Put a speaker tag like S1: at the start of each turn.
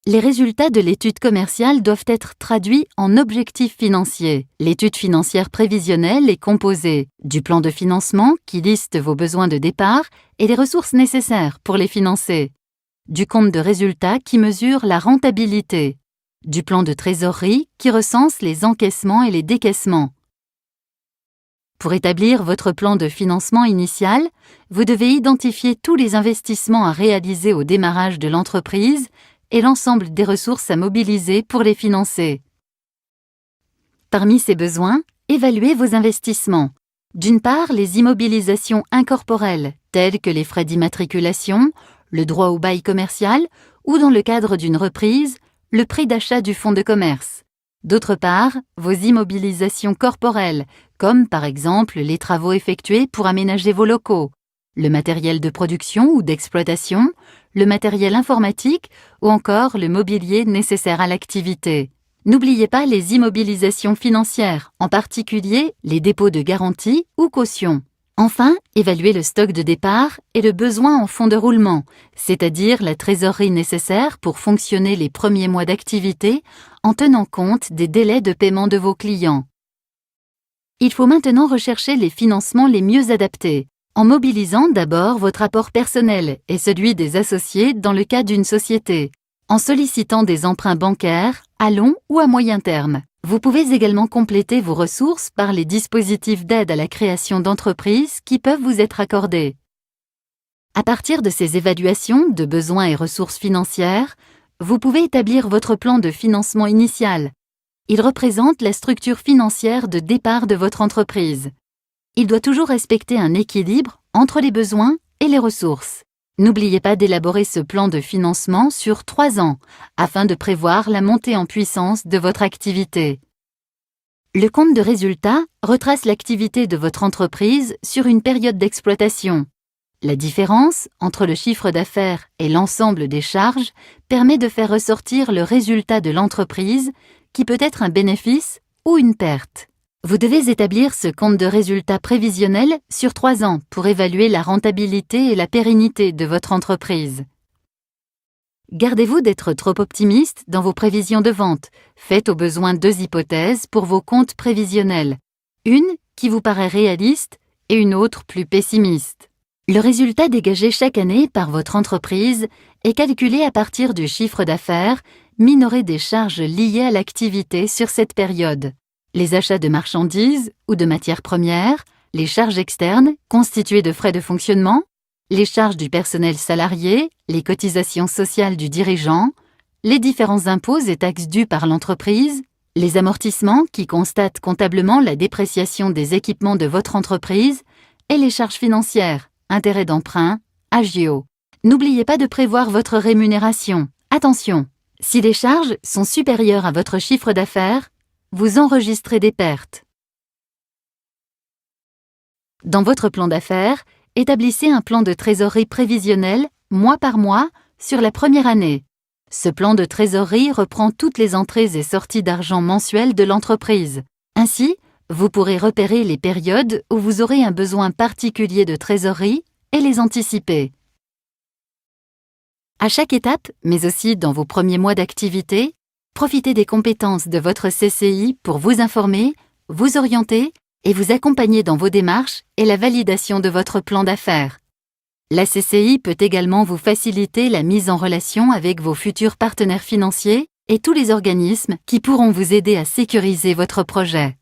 S1: Les résultats de l'étude commerciale doivent être traduits en objectifs financiers. L'étude financière prévisionnelle est composée du plan de financement qui liste vos besoins de départ et les ressources nécessaires pour les financer, du compte de résultats qui mesure la rentabilité, du plan de trésorerie qui recense les encaissements et les décaissements. Pour établir votre plan de financement initial, vous devez identifier tous les investissements à réaliser au démarrage de l'entreprise et l'ensemble des ressources à mobiliser pour les financer. Parmi ces besoins, évaluez vos investissements. D'une part, les immobilisations incorporelles, telles que les frais d'immatriculation, le droit au bail commercial ou dans le cadre d'une reprise, le prix d'achat du fonds de commerce. D'autre part, vos immobilisations corporelles, comme par exemple les travaux effectués pour aménager vos locaux, le matériel de production ou d'exploitation, le matériel informatique ou encore le mobilier nécessaire à l'activité. N'oubliez pas les immobilisations financières, en particulier les dépôts de garantie ou caution. Enfin, évaluez le stock de départ et le besoin en fonds de roulement, c'est-à-dire la trésorerie nécessaire pour fonctionner les premiers mois d'activité en tenant compte des délais de paiement de vos clients. Il faut maintenant rechercher les financements les mieux adaptés, en mobilisant d'abord votre apport personnel et celui des associés dans le cas d'une société, en sollicitant des emprunts bancaires à long ou à moyen terme. Vous pouvez également compléter vos ressources par les dispositifs d'aide à la création d'entreprises qui peuvent vous être accordés. À partir de ces évaluations de besoins et ressources financières, vous pouvez établir votre plan de financement initial. Il représente la structure financière de départ de votre entreprise. Il doit toujours respecter un équilibre entre les besoins et les ressources. N'oubliez pas d'élaborer ce plan de financement sur 3 ans, afin de prévoir la montée en puissance de votre activité. Le compte de résultat retrace l'activité de votre entreprise sur une période d'exploitation. La différence entre le chiffre d'affaires et l'ensemble des charges permet de faire ressortir le résultat de l'entreprise, qui peut être un bénéfice ou une perte. Vous devez établir ce compte de résultat prévisionnel sur 3 ans pour évaluer la rentabilité et la pérennité de votre entreprise. Gardez-vous d'être trop optimiste dans vos prévisions de vente. Faites au besoin 2 hypothèses pour vos comptes prévisionnels. Une qui vous paraît réaliste et une autre plus pessimiste. Le résultat dégagé chaque année par votre entreprise est calculé à partir du chiffre d'affaires, minoré des charges liées à l'activité sur cette période. Les achats de marchandises ou de matières premières, les charges externes constituées de frais de fonctionnement, les charges du personnel salarié, les cotisations sociales du dirigeant, les différents impôts et taxes dus par l'entreprise, les amortissements qui constatent comptablement la dépréciation des équipements de votre entreprise et les charges financières, intérêts d'emprunt, agio. N'oubliez pas de prévoir votre rémunération. Attention, si les charges sont supérieures à votre chiffre d'affaires, vous enregistrez des pertes. Dans votre plan d'affaires, établissez un plan de trésorerie prévisionnel, mois par mois, sur la première année. Ce plan de trésorerie reprend toutes les entrées et sorties d'argent mensuelles de l'entreprise. Ainsi, vous pourrez repérer les périodes où vous aurez un besoin particulier de trésorerie et les anticiper. À chaque étape, mais aussi dans vos premiers mois d'activité, profitez des compétences de votre CCI pour vous informer, vous orienter et vous accompagner dans vos démarches et la validation de votre plan d'affaires. La CCI peut également vous faciliter la mise en relation avec vos futurs partenaires financiers et tous les organismes qui pourront vous aider à sécuriser votre projet.